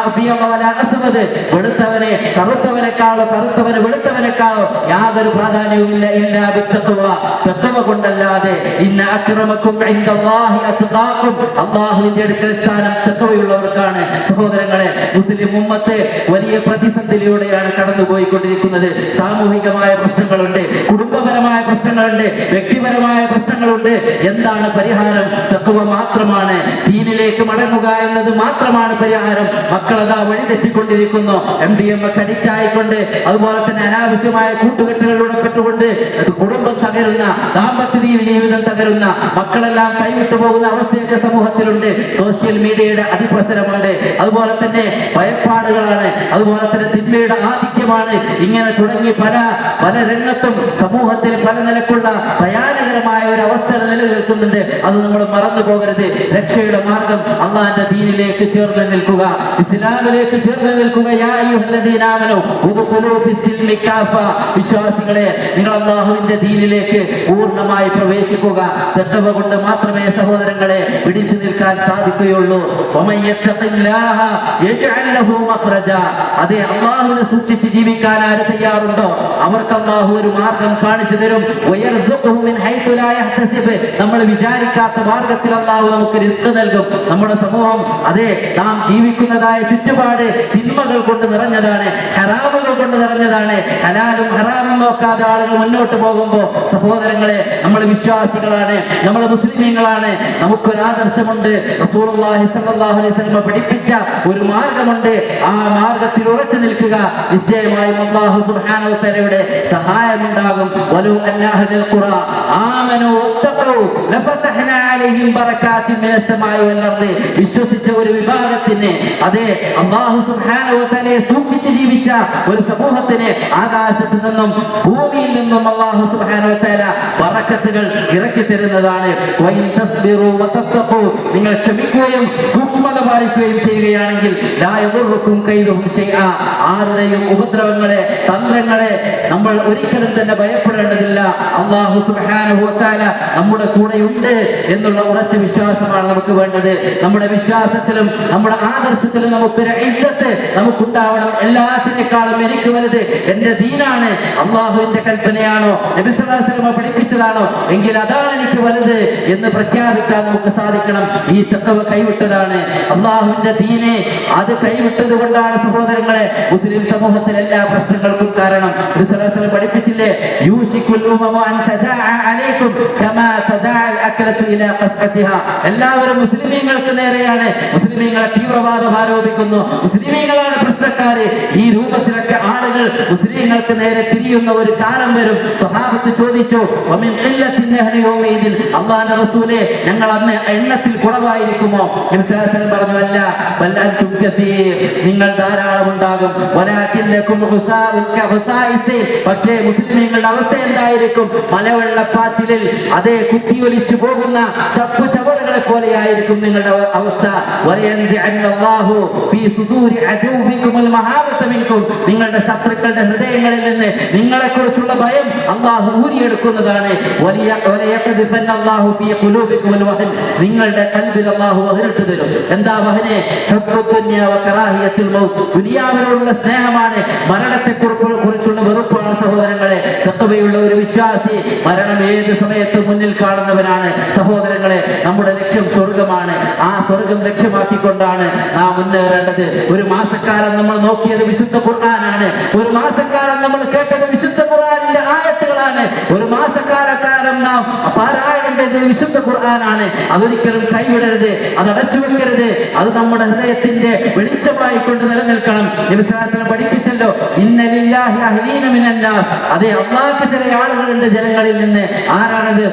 അബിയദ വലാ അസ്വദ്, വെളുത്തവനെ കറുത്തവനേക്കാളോ കറുത്തവന് വെളുത്തവനേക്കാളോ യാതൊരു പ്രാധാന്യവുമില്ല. ഇല്ലാ ബിത്തഖ്വ, തഖ്വ കൊണ്ടല്ലാതെ. ഇന്ന അക്രമക്കും ഇൻദല്ലാഹി അത്ഖാക്കും, അല്ലാഹുവിന്റെ അടുക്കൽ സ്ഥാനം തഖ്വയുള്ളവർക്കാണ്. സഹോദരങ്ങളെ, മുസ്ലിം ഉമ്മത്തെ വലിയ പ്രതിസന്ധിയിലൂടെയാണ് കടന്നുപോയിക്കൊണ്ടിരിക്കുന്നത്. സാമൂഹികമായ പ്രശ്നങ്ങളുണ്ട്, കുടുംബപരമായ പ്രശ്നങ്ങളുണ്ട്, വ്യക്തിപരമായ പ്രശ്നങ്ങളുണ്ട്. എന്താണ് പരിഹാരം? തഖ്വ മാത്രമാണ്. ദീനിലേക്ക് മടങ്ങുക എന്നത് മാത്രമാണ് പരിഹാരം. മക്കളതാ വഴിതെറ്റിക്കൊണ്ടിരിക്കുന്നു. MDMA അഡിക്റ്റ് ആയിക്കൊണ്ട്, അതുപോലെ തന്നെ അനാവശ്യമായ കൂട്ടുകെട്ടുകളിലൂടെ പെട്ടുകൊണ്ട് കുടുംബം തകരുന്ന, ദാമ്പത്യ ജീവിതം തകരുന്ന, മക്കളെല്ലാം കൈവിട്ടു പോകുന്ന അവസ്ഥയൊക്കെ സമൂഹത്തിലുണ്ട്. സോഷ്യൽ മീഡിയയുടെ അതിപ്രസരമുണ്ട്. അതുപോലെ തന്നെ ഭയപ്പാടുകളാണ്, അതുപോലെ തന്നെ തിന്മയുടെ ആധിക്യമാണ്. ഇങ്ങനെ തുടങ്ങി പല രംഗത്തും സമൂഹത്തിൽ പല നിലക്കുള്ള ഭയാനകരമായ ഒരു അവസ്ഥ നിലനിൽക്കുന്നുണ്ട്. അത് നമ്മൾ മറന്നു പോകരുത്. രക്ഷയുടെ മാർഗം അള്ളാന്റെ ദീനിലേക്ക് ചേർന്ന് നിൽക്കുക, ഇസ്ലാമിലേക്ക് ചേർന്ന് നിൽക്കുക. യാ അയ്യുഹല്ലദീന ആമനൂ ഉദ്ഖുലൂ ഫിസ്സിൽമി കാഫ, വിശ്വാസികളെ, നിങ്ങൾ അല്ലാഹുവിന്റെ ദീനിലേക്ക് പൂർണ്ണമായി പ്രവേശിക്കുക. തഖ്വ കൊണ്ട് മാത്രമേ സഹോദരങ്ങളെ പിടിച്ചു നിൽക്കാൻ സാധിക്കുകയുള്ളൂ. വമൻ യത്തഖില്ലാഹ യജ്അൽ ലഹു മഖ്റജ, അതെ, അല്ലാഹുവിനെ സൂക്ഷിച്ച് ജീവിക്കാൻ ആര് തയ്യാറുണ്ടോ അവർക്ക് അല്ലാഹു ഒരു മാർഗം കാണിച്ചു തരും. വയർസുഖുഹു മിൻ ഹൈതു ലാ യഹ്തസിബ്, നമ്മൾ വിചാരിക്കാത്ത മാർഗത്തിൽ അല്ലാഹു നമുക്ക് റിസ്ക് നൽകും. നമ്മുടെ സമൂഹം, അതെ, നാം ജീവിക്കുന്നതായ ചുറ്റുപാട് തിന്മകൾ കൊണ്ട് നിറഞ്ഞതാണ്, ഹറാമുകൾ കൊണ്ട് നിറഞ്ഞതാണ്. ഹലാലും ഹറാമും നോക്കാതെ ആളുകൾ മുന്നോട്ട് പോകുമ്പോൾ സഹോദരങ്ങളെ, നമ്മൾ വിശ്വാസികളാണ്, നമ്മൾ മുസ്ലിമീങ്ങളാണ്, നമുക്കൊരു ആദർശമുണ്ട്. റസൂലുള്ളാഹി സ്വല്ലല്ലാഹു അലൈഹി വസല്ലം പഠിപ്പിച്ച ഒരു മാർഗമുണ്ട്. ആ മാർഗത്തിൽ ഉറച്ചു നിൽക്കുക. നിശ്ചയമായും അല്ലാഹു സുബ്ഹാനഹു വ തആലയുടെ സഹായമുണ്ടാകും. വലു അന്ന അഹ്ലൽ ഖുറാ ആമനൂ വത്തഖൂ ലഫതഹ്നാ അലൈഹിം ബറകാത്തിൻ മിനസ് സമാഇ വൽ അർദി, വിശ്വസിച്ച ഒരു വിഭാഗത്തിന്, അതെ, അല്ലാഹു സുബ്ഹാനഹു വ തആലയെ സൂക്ഷിച്ച് ജീവിച്ച ഒരു സമൂഹത്തിന് ആകാശത്ത് നിന്നും ഭൂമിയിൽ നിന്നും അല്ലാഹു സുബ്ഹാനഹു വ തആല ബറക്കത്തുകൾ ഇറക്കി തരുന്നതാണ്. വഇൻ തസ്ബിറൂ വതത്തഖൂ, നിങ്ങൾ ക്ഷമിക്കുകയും സൂക്ഷ്മത പാലിക്കുകയും ചെയ്യുകയാണെങ്കിൽ ലാ യദുറുക്കും കൈദുഹും ശൈആ, ആരുടെയും ഉപദ്രവങ്ങളെ, തന്ത്രങ്ങളെ നമ്മൾ ഒരിക്കലും തന്നെ ഭയപ്പെടേണ്ടതില്ല. അല്ലാഹു സുബ്ഹാനഹു വ തആല നമ്മുടെ കൂടെയുണ്ട് എന്നുള്ള ഉറച്ച വിശ്വാസമാണ് നമുക്ക് വേണ്ടത്. നമ്മുടെ വിശ്വാസത്തിലും നമ്മുടെ ആദർശത്തിലും നമുക്കൊരു ഇസ്സത്ത് നമുക്കുണ്ടാവണം. എല്ലാത്തിനേക്കാളും എനിക്ക് വലുത് എന്റെ ദീനാണ്, അല്ലാഹുവിന്റെ കൽപ്പനയാണോ, നബി സല്ലല്ലാഹു അലൈഹി വസല്ലം പഠിപ്പിച്ചതാണോ എങ്കിൽ അതാണ് എനിക്ക് വലുത് എന്ന് പ്രഖ്യാപിക്കാൻ നമുക്ക് സാധിക്കണം. ഈ തഖ്വ കൈവിട്ടതാണ്, അല്ലാഹുവിന്റെ ദീനെ അത് കൈവിട്ടത് കൊണ്ടാണ് സഹോദരങ്ങളെ മുസ്ലിം സമൂഹത്തിലെ എല്ലാ പ്രശ്നങ്ങൾക്കും കാരണം. നബി സല്ലല്ലാഹു അലൈഹി വസല്ലം പഠിപ്പിച്ചില്ലേ, യൂശികുൽ ഉമമു അൻ തദഅ അലൈക്കും കമാ തദഅ അൽഅക്ലതു ഇലാ ഖസ്അതിഹാ, എല്ലാവരും മുസ്ലിമീങ്ങൾക്ക് നേരെയാണ്, മുസ്ലിമീങ്ങളെ തീവ്രവാദം ആരോപിക്കുന്നു, മുസ്ലിമീങ്ങളാണ് പ്രശ്നക്കാര്. ഈ രൂപത്തിലൊക്കെ ആളുകൾ മുസ്ലിമീങ്ങൾക്ക് നേരെ തിരിയുന്ന ഒരു കാലം വരും. സ്വഹാബത്ത് ചോദിച്ചു, വമിൻ ഖില്ലത്തിൻ നഹ്നു യൗമഇദിൻ, അല്ലാഹുവിന്റെ റസൂലേ, ഞങ്ങൾ അന്ന് എണ്ണത്തിൽ കുറവായിരിക്കുമോ? നബി സല്ലല്ലാഹു അലൈഹി വസല്ലം പറഞ്ഞു, അല്ല, ബൽ അൻതും കസീർ, നിങ്ങൾ ധാരാളം ഉണ്ടാകും. വലാകിന്നകും ഹുസാഉൻ കഹുസാഇസി, പക്ഷേ മുസ്ലിമീങ്ങളുടെ അവസ്ഥ എന്തായിരിക്കും? മലവെള്ളപ്പാച്ചിലിൽ അതേ കുത്തിയൊലിച്ചു പോകുന്ന ചപ്പു ചവറുകൾ സഹോദരങ്ങളെ പോലെയായിരിക്കും നിങ്ങളുടെ അവസ്ഥ. നിങ്ങളുടെ ശത്രുക്കളുടെ ഹൃദയങ്ങളിൽ നിന്ന് നിങ്ങളെ കുറിച്ചുള്ള ഭയം അള്ളാഹു ഊരിയെടുക്കുന്നതാണ്. നിങ്ങളുടെ കൽബിൽ അള്ളാഹു അതിലിട്ട് തരും. എന്താ വഹനെ? ദുനിയാവിനോടുള്ള സ്നേഹമാണ്, മരണത്തെ കുറിച്ചുള്ള വെറുപ്പാണ് സഹോദരങ്ങളെ. തഖ്വയുള്ള ഒരു വിശ്വാസി മരണം ഏത് സമയത്തും മുന്നിൽ കാണുന്നവനാണ് സഹോദരങ്ങളെ. നമ്മുടെ ലക്ഷ്യം സ്വർഗമാണ്. ആ സ്വർഗം ലക്ഷ്യമാക്കിക്കൊണ്ടാണ് നാം മുന്നേറേണ്ടത്. ഒരു മാസക്കാലം നമ്മൾ നോക്കിയത് വിശുദ്ധ ഖുർആനാണ്. ഒരു മാസക്കാലം നമ്മൾ കേട്ടത് വിശുദ്ധ ഖുർആനിന്റെ ആയത്തുകളാണ്. ഒരു മാസക്കാലക്കാലം നാം പാരായണം ചെയ്തത് വിശുദ്ധ ഖുർആനാണ്. അതൊരിക്കലും കൈവിടരുത്, അത് അടച്ചു വെക്കരുത്. അത് നമ്മുടെ ഹൃദയത്തിന്റെ വെളിച്ചമായി കൊണ്ട് നിലനിൽക്കണം. നബി സല്ലല്ലാഹു അലൈഹി വസല്ലം പഠിപ്പിച്ചല്ലോ, ഇന്ന ലില്ലാഹി അഹ്ലീന മിനന്നാസ്. അതേ, അല്ലാഹുവിന് ചില ആളുകളുണ്ട് ജനങ്ങളിൽ നിന്ന്. ആരാണത്?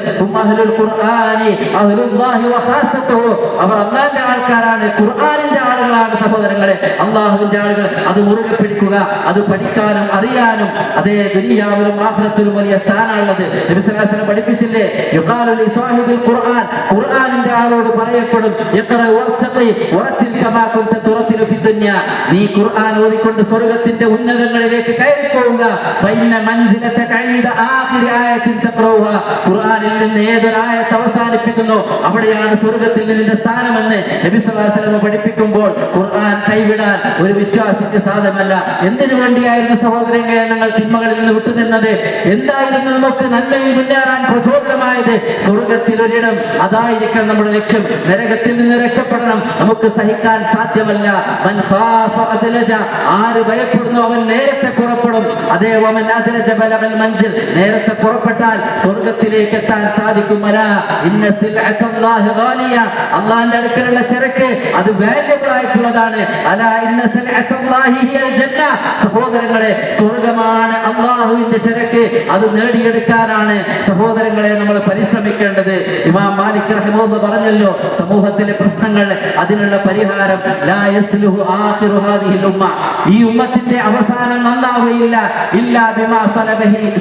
അഹ്ലുൽ ഖുർആനി അഹ്ലുല്ലാഹി വഖാസത്തുഹു. അവർ അല്ലാഹുവിന്റെ ആൾക്കാരാണ്, ഖുർആനിന്റെ ആളുകളാണ് സഹോദരങ്ങളെ. അല്ലാഹുവിന്റെ ആളുകൾ അത് മുറുകെ പിടിക്കുക, അത് പഠിക്കാനും അറിയാനും. അതേ, ദുനിയാവിലും ആഖിറത്തിലും വലിയ സ്ഥാനമുള്ളത്. നബി സല്ലല്ലാഹു അലൈഹി വസല്ലം പഠിപ്പിച്ചില്ലേ, യുഖാലു ലി സാഹിബിൽ ഖുർആൻ. ഖുർആനിന്റെ ആളോട് പറയപ്പെടും, ഇഖ്റ വഖ്തഖി വറത്തിൽ കമാ കുൻത തുറത്തിലു ഫി ദുനിയ. നീ ഖുർആൻ ഓതിക്കൊണ്ട് സ്വർഗ്ഗത്തിന്റെ ഉന്നതങ്ങളിലേക്ക് കയറി പോവുക. ഫഇന്ന മൻസിലതക ഇൻദ ആഖിരി ആയത്തിൻ തഖറൗഹ. ഖുർആനിൽ നിന്ന് ഏതൊരു ആയത്ത് അവസാനിപ്പിക്കുന്നു അവിടെയാണ് സ്വർഗ്ഗത്തിൽ നിന്റെ സ്ഥാനമെന്ന് നബി സല്ലല്ലാഹു അലൈഹി വസല്ലം പഠിപ്പിക്കുമ്പോൾ ഖുർആൻ കൈവിടാൻ ഒരു വിശ്വാസിക്ക് സാധ്യമല്ല. എന്തിനു വേണ്ടിയായിരുന്നു സഹോദരങ്ങളെ ഞങ്ങൾ തിന്മകളിൽ നിന്ന് വിട്ടുനിന്നത്? എന്തായിരുന്നു നമുക്ക് നന്മയിൽ മുന്നേറാൻ പ്രചോദനമായത്? സ്വർഗ്ഗത്തിൽ ഒരിടം, അതായിരിക്കണം നമ്മുടെ ലക്ഷ്യം. നരകത്തിൽ നിന്ന് രക്ഷപ്പെടണം. നമുക്ക് സഹിക്കാൻ സാധ്യമല്ല. മൻ ഖാഫ അദ്ലജ. ആര് ഭയപ്പെടുന്നു അവൻ നേരത്തെ പുറപ്പെടും. അതേ, വമൻ അദ്ലജ ബലഗൽ മൻസിൽ. നേരത്തെ പുറപ്പെട്ടാൽ സ്വർഗ്ഗത്തിലേക്ക് എത്താൻ സാധിക്കും. അലാ ഇന്ന സിൽഅത്തല്ലാഹി ഗാലിയ. അല്ലാഹുവിന്റെ അടുക്കലുള്ള ചരക്ക് അത് വാല്യബിൾ ആയിട്ടുള്ളതാണ്. അലാ ഇന്ന സിൽഅത്തല്ലാഹി ഹിയൽ ജന്ന. സഹോദരങ്ങളെ, സ്വർഗ്ഗമാണ് അല്ലാഹുവിന്റെ ചരക്ക്. അത് നേടിയെടുക്കാനാണ് സഹോദരങ്ങളെ നമ്മൾ പരിശ്രമിക്കേണ്ടത്. ഇമാം മാലിക് റഹിമഹുല്ലാഹ് പറഞ്ഞല്ലോ, സമൂഹത്തിലെ പ്രശ്നങ്ങൾ, അതിനുള്ള പരിഹാരം ലാ യസ്ലുഹു ആഖിറു ഹാദിഹിൽ ഉമ്മ. ഈ ഉമ്മത്തിന്റെ അവസാനം നന്നാവുകയില്ല ഇല്ലാ ബിമാ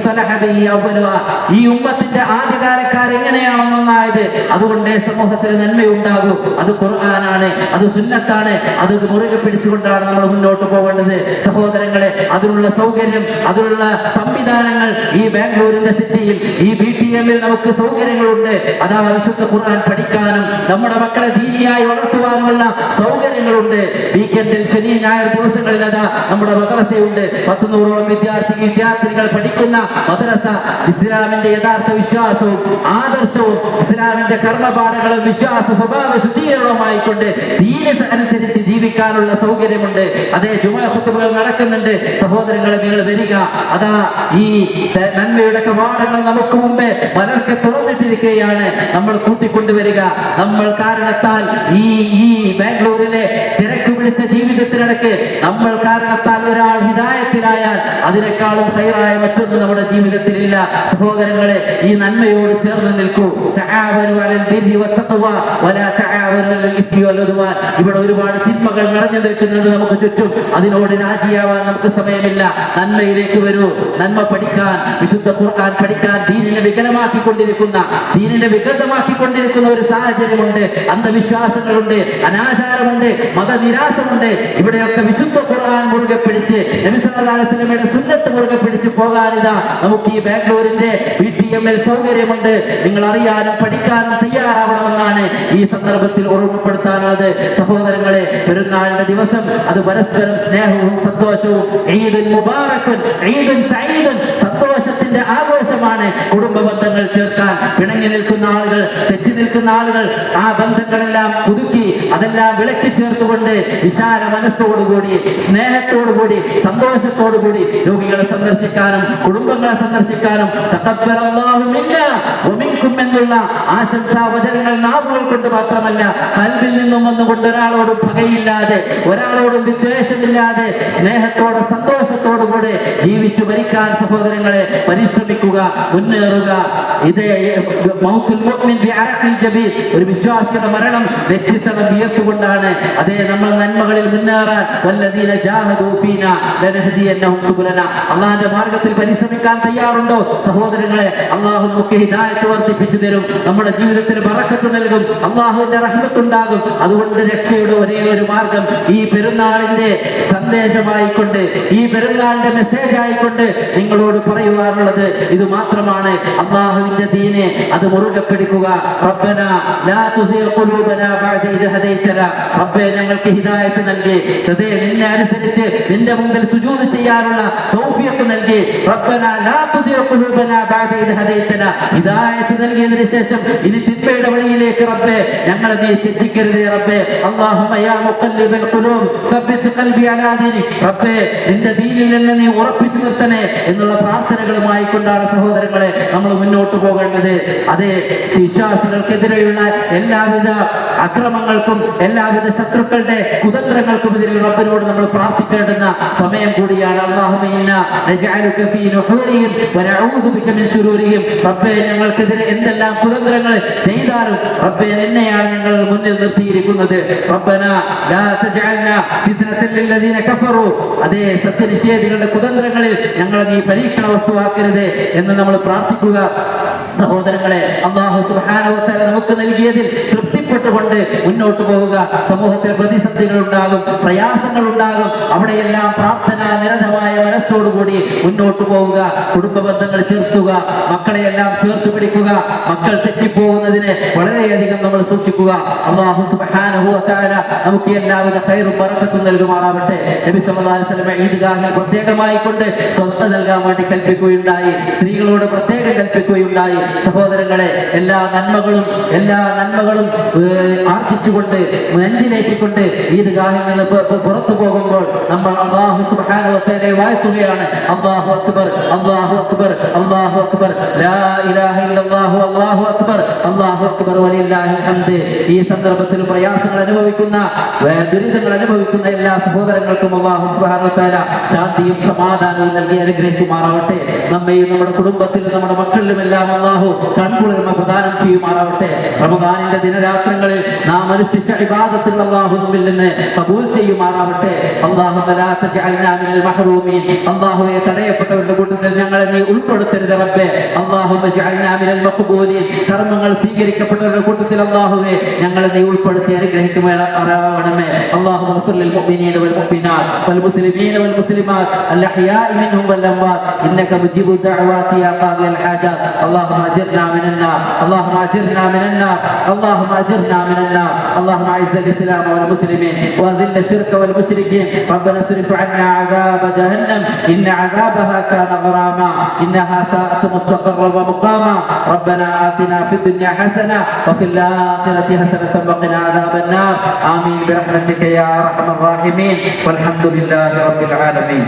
സലഹ ബിഹി അവ്വലുഹാ. ഈ ഉമ്മത്തിന്റെ ആദ്യകാലക്കാർ എങ്ങനെയാണോ നന്നായത്, അതുകൊണ്ടേ സമൂഹത്തിൽ നന്മയുണ്ടാകൂ. അത് ഖുർആനാണ്, അത് സുന്നത്താണ്. അത് മുറുകെ പിടിച്ചുകൊണ്ടാണ് നമ്മൾ മുന്നോട്ട് പോകേണ്ടത് സഹോദരങ്ങളെ. അതിനുള്ള സൗകര്യം, അതിനുള്ള സംവിധാനങ്ങൾ ഈ ബാംഗ്ലൂരിന്റെ സിറ്റിയിൽ, ഈ BTM നമുക്ക് സൗകര്യങ്ങളുണ്ട്. അതാ വിശുദ്ധ ഖുർആൻ പഠിക്കാനും നമ്മുടെ മക്കളെ ദീനിയായി വളർത്തുവാനുമുള്ള സൗകര്യങ്ങളുണ്ട്. വീക്കെൻഡിൽ ശനി ഞായർ ദിവസങ്ങളിൽ അതാ നമ്മുടെ മദ്രസയുണ്ട്. 100-ഓളം വിദ്യാർത്ഥിനികൾ പഠിക്കുന്ന മദ്രസ ഇസ്ലാമിന്റെ യഥാർത്ഥ വിശ്വാസവും ആദർശവും ഇസ്ലാമിന്റെ കർമ്മപാഠങ്ങളും വിശ്വാസ സ്വഭാവ ശുദ്ധീകരണവുമായി കൊണ്ട് ദീന അനുസരിച്ച് ജീവിക്കാനുള്ള സൗകര്യമുണ്ട്. അതേ, ജുമുഅ ഖുതുബകൾ നടക്കുന്നുണ്ട്. സഹോദരങ്ങളെ, നിങ്ങൾ വരിക. അതാ ഈ നന്മയുടെ കവാടങ്ങൾ നമുക്ക് മുമ്പേ പലർക്ക് തുറന്നിട്ടിരിക്കുകയാണ്. നമ്മൾ കൂട്ടിക്കൊണ്ടുവരിക. നമ്മൾ കാരണത്താൽ ഈ ബാംഗ്ലൂരിലെ തിരക്ക് പിടിച്ച ജീവിതത്തിനിടയ്ക്ക് നമ്മൾ കാരണത്താൽ ഒരാൾ ഹിദായത്തിലായാൽ അതിനേക്കാളും ഹൈറായ മറ്റൊന്നും നമ്മുടെ ജീവിതത്തിലില്ല. സഹോദരങ്ങളെ, ഈ നന്മയോട് ചേർന്ന് നിൽക്കൂ. തആവനു അലൽ ബിർരി വത്തഖ്വ വലാ തആവനു അലൽ ഇസ്മി വൽ ഉദ്വാൻ. ഇവിടെ ഒരുപാട് തിന്മകൾ നിറഞ്ഞു നിൽക്കുന്നത് നമുക്ക് ചുറ്റും. അതിനോട് രാജിയാവാൻ നമുക്ക് സമയമില്ല. നന്മയിലേക്ക് വരൂ. നന്മ പഠിക്കാൻ, വിശുദ്ധ ഖുർആൻ പഠിക്കാൻ ദീനിനെ വികലമാക്കിക്കൊണ്ടിരിക്കുന്ന, ദീനിനെ വികൃതമാക്കിക്കൊണ്ടിരിക്കുന്ന ഒരു സാഹചര്യമുണ്ട്. അന്ധവിശ്വാസങ്ങളുണ്ട്, അനാചാരമുണ്ട്, മതനിരാസമുണ്ട്. ഇവിടെയൊക്കെ വിശുദ്ധ ഖുർആൻ മുറുകെ പിടിച്ച് നബി സല്ലല്ലാഹു അലൈഹി വസല്ലമയുടെ സുന്നത്ത് മുറുകെ പിടിച്ച് പോകാനിതാ നമുക്ക് ഈ ബാംഗ്ലൂരിന്റെ BTM സൗകര്യമുണ്ട്. നിങ്ങൾ അറിയാനും പഠിക്കാനും തയ്യാറാവണമെന്നാണ് ഈ സന്ദർഭത്തിൽ ഓർമ്മപ്പെടുത്താനുള്ളത്. സഹോദരങ്ങളെ, പെരുന്നാളിന്റെ ദിവസം അത് പരസ്പരം സ്നേഹവും സന്തോഷവും, ഈദുൻ മുബാറക്കുൻ, ഈദുൻ സഈദുൻ, സന്തോഷത്തിന്റെ ആഘോഷമാണ്. കുടുംബ ബന്ധങ്ങൾ ചേർക്കാൻ, പിണങ്ങി നിൽക്കുന്ന ആളുകൾ, തെറ്റി നിൽക്കുന്ന ആളുകൾ, ആ ബന്ധങ്ങളെല്ലാം പുതുക്കി അതെല്ലാം വിളക്കി ചേർത്തുകൊണ്ട് വിശാല മനസ്സോടുകൂടി, സ്നേഹത്തോടുകൂടി, സന്തോഷത്തോടുകൂടി രോഗികളെ സന്ദർശിക്കാനും കുടുംബങ്ങളെ സന്ദർശിക്കാനും തഖബ്ബലല്ലാഹു മിന്നാ വമിൻകും എന്നുള്ള ആശംസാ വചനങ്ങൾ നാവുകൾ കൊണ്ട് മാത്രമല്ല, കൽബിൽ നിന്നും വന്നുകൊണ്ട് ഒരാളോടും പകയില്ലാതെ, ഒരാളോടും വിദ്വേഷമില്ലാതെ, സ്നേഹത്തോടെ സന്തോഷത്തോടുകൂടെ ജീവിച്ചു മരിക്കാൻ സഹോദരങ്ങളെ പരിശ്രമിക്കുക, മുന്നേറുക. ഇത് മൗത്തുൽ മുഅ്മിൻ ബിഅറഖിൽ ജബീൻ, ഒരു വിശ്വാസിയുടെ മരണം നെറ്റിത്തടം വിയർത്തുകൊണ്ടാണ്. അതേ, നമ്മൾ നന്മകളിൽ മുന്നേറാൻ വല്ലദീന ജാഹദൂ ഫീനാ ലനഹ്ദിയന്നഹും സുബുലനാ, അല്ലാഹുവിന്റെ മാർഗ്ഗത്തിൽ പരിശ്രമിക്കാൻ തയ്യാറുണ്ടോ സഹോദരങ്ങളെ? അല്ലാഹു നമുക്ക് ഹിദായത്ത് വർദ്ധിപ്പിച്ചു തരും, നമ്മുടെ ജീവിതത്തിൽ ബറക്കത്ത് നൽകും, അല്ലാഹുവിന്റെ റഹ്മത്തുണ്ടാകും. അതുകൊണ്ട് രക്ഷയുടെ ഒരേ ഒരു മാർഗം ഈ പെരുന്നാളിന്റെ സന്ദേശമായിക്കൊണ്ട്, ഈ പെരുന്നാളിന്റെ മെസ്സേജ് ആയിക്കൊണ്ട് നിങ്ങളോട് പറയുവാനുള്ളത് ഇത് മാത്രമാണ്. അല്ലാഹുവിന്റെ ദീനെ അത് മുറുകെ പിടിക്കുക. റബ്ബനാ ലാ തുസിഗ് ഖുലൂബനാ ബഅദ ഇദ് ഹദൈതനാ, റബ്ബേ ഞങ്ങൾക്ക് ഹിദായത്ത് നൽകി, അതേ നിന്നെ അനുസരിച്ച് നിന്റെ മുമ്പിൽ സുജൂദ് ചെയ്യാനുള്ള തൗഫീഖ് നൽകി. റബ്ബനാ ലാ തുസിഗ് ഖുലൂബനാ ബഅദ ഇദ് ഹദൈതനാ, ഹിദായത്ത് നൽകിയതിനു ശേഷം ഇനി തിന്മയുടെ വഴിയിലേക്ക് റബ്ബേ ഞങ്ങളെ നീ തെറ്റിക്കരുതേ റബ്ബേ. അല്ലാഹുമ്മ യാ മുഖല്ലിബൽ ഖുലൂബ് സബ്ബിത് ഖൽബി അലാ ദീനിക്, റബ്ബേ നിന്റെ ദീനിൽ എന്നെ നീ ഉറപ്പിച്ചു നിർത്തണേ എന്നുള്ള പ്രാർത്ഥനകളുമായി കൊണ്ടാണ് സഹോദരങ്ങളെ നമ്മൾ മുന്നോട്ട് പോകേണ്ടത്. അതേ, വിശ്വാസികൾക്കെതിരെയുള്ള എല്ലാവിധ അക്രമങ്ങൾക്കും എല്ലാവിധ ശത്രുക്കളുടെ കുതന്ത്രങ്ങൾക്കും എതിരെ റബ്ബിനോട് നമ്മൾ പ്രാർത്ഥിക്കേണ്ടുന്ന സമയം കൂടിയാണ്. അല്ലാഹുമ്മ ഇന്നാ നജഅലുക ഫീ നുഹൂരിഹിം വനഊദു ബിക മിൻ ശുറൂരിഹിം, റബ്ബേ ഞങ്ങൾക്കെതിരെ എന്തെല്ലാം കുതന്ത്രങ്ങൾ ചെയ്താലും റബ്ബേ നിന്നെയാണ് ഞങ്ങൾ മുന്നിൽ നിർത്തിയിരിക്കുന്നത്. റബ്ബനാ ലാ തജഅൽനാ ഫിത്നതൻ ലില്ലദീന കഫറൂ, അതേ സത്യനിഷേധികളുടെ കുതന്ത്രങ്ങളിൽ ഞങ്ങളെ നീ പരീക്ഷണ വസ്തുവാക്കരുത് എന്ന് നമ്മൾ പ്രാർത്ഥിക്കുക. സഹോദരങ്ങളെ, അല്ലാഹു സുബ്ഹാനഹു വ തആല നമുക്ക് നൽകിയതിൽ തൃപ്തിപ്പെട്ടുകൊണ്ട് മുന്നോട്ട് പോവുക. സമൂഹത്തിൽ പ്രതിസന്ധികൾ ഉണ്ടാകും, പ്രയാസങ്ങൾ ഉണ്ടാകും, അവിടെയെല്ലാം പ്രാർത്ഥന നിരതമായ മനസ്സോടുകൂടി മുന്നോട്ട് പോവുക. കുടുംബ ബന്ധങ്ങൾ ചേർത്തുക, മക്കളെയെല്ലാം ചേർത്ത് പിടിക്കുക. മക്കൾ തെറ്റിപ്പോകുന്നതിനെ വളരെയധികം നമ്മൾ സൂക്ഷിക്കുക. അല്ലാഹു സുബ്ഹാനഹു വ തആല നമുക്ക് എല്ലാവിധ ഖൈറും ബറക്കത്തും നൽകുമാറാവട്ടെ. നബി സല്ലല്ലാഹു അലൈഹി വസല്ലം ഈദ്ഗാഹിൽ പ്രത്യേകമായി കൊണ്ട് സ്വതന്ത്ര നൽകാൻ വേണ്ടി കൽപ്പിക്കുകയുണ്ടായി, സ്ത്രീകളോട് പ്രത്യേകം കൽപ്പിക്കുകയുണ്ടായി. സഹോദരങ്ങളെ, എല്ലാ നന്മകളും ആർജിച്ചുകൊണ്ട് നെഞ്ചിലേറ്റിക്കൊണ്ട് ഈദ്ഗാഹിൽ നിന്ന് പുറത്തു പോകുമ്പോൾ നമ്മൾ അല്ലാഹു സുബ്ഹാനഹു വ തആലയെ വാഴ്ത്തുകയാണ്. അല്ലാഹു അക്ബർ, അല്ലാഹു അക്ബർ, അല്ലാഹു അക്ബർ, ലാ ഇലാഹ ഇല്ലല്ലാഹു അല്ലാഹു അക്ബർ, അല്ലാഹു അക്ബർ വലില്ലാഹിൽ ഹംദ്. ഈ സന്ദർഭത്തിൽ പ്രയാസങ്ങൾ അനുഭവിക്കുന്ന, ദുരിതങ്ങൾ അനുഭവിക്കുന്ന എല്ലാ സഹോദരങ്ങൾക്കും അല്ലാഹു സുബ്ഹാനഹു വ തആല ശാന്തിയും സമാധാനവും നൽകി അനുഗ്രഹിക്കുമാറാവട്ടെ. നമ്മയും നമ്മുടെ കുടുംബത്തിലും നമ്മുടെ മക്കളിലും എല്ലാം അല്ലാഹു കൺകുളിർമ പ്രദാനം ചെയ്യുമാറാവട്ടെ. റമദാനിന്റെ ദിനരാത്രങ്ങളിൽ നാം അനുഷ്ഠിച്ച ഇബാദത്തുകൾ അല്ലാഹു നമ്മിൽ നിന്ന് ഖബൂൽ ചെയ്യുമാറാവട്ടെ. അല്ലാഹുമ്മ ലാ തജഅൽനാ മിനൽ മഹ്റൂമീൻ, അല്ലാഹുവേ തടയപ്പെട്ടവരുടെ കൂട്ടത്തിൽ ഞങ്ങളെ നീ ഉൾപ്പെടുത്തരുത് റബ്ബേ. അല്ലാഹുമ്മ ജഅൽനാ മിനൽ മഖ്ബൂലീൻ, കർമ്മങ്ങൾ സ്വീകരിക്കപ്പെട്ടവരുടെ കൂട്ടത്തിൽ അല്ലാഹുവേ ഞങ്ങളെ നീ ഉൾപ്പെടുത്തി അനുഗ്രഹിക്കുമാറാവണമേ. അല്ലാഹുമ്മ ഗ്ഫിർ ലിൽ മുഅ്മിനീന വൽ മുഅ്മിനാത്ത് വൽ മുസ്ലിമീന വൽ മുസ്ലിമാത്ത് അൽ അഹ്യാഇ മിൻഹും വൽ അംവാത് ഇന്നക മുജീബു ദഅവാതി യാ ഖാദിയൽ ഹാജാത്. اللهم اجرنا من النار، اللهم اجرنا من النار، اللهم اجرنا من النار. اللهم اعز الاسلام والمسلمين واذل الشرك والمشركين. ربنا اصرف عنا عذاب جهنم ان عذابها كان غراما انها ساءت مستقرا ومقاما. ربنا آتنا في الدنيا حسنه وفي الاخره حسنه وقنا عذاب النار. آمين برحمتك يا ارحم الراحمين والحمد لله رب العالمين.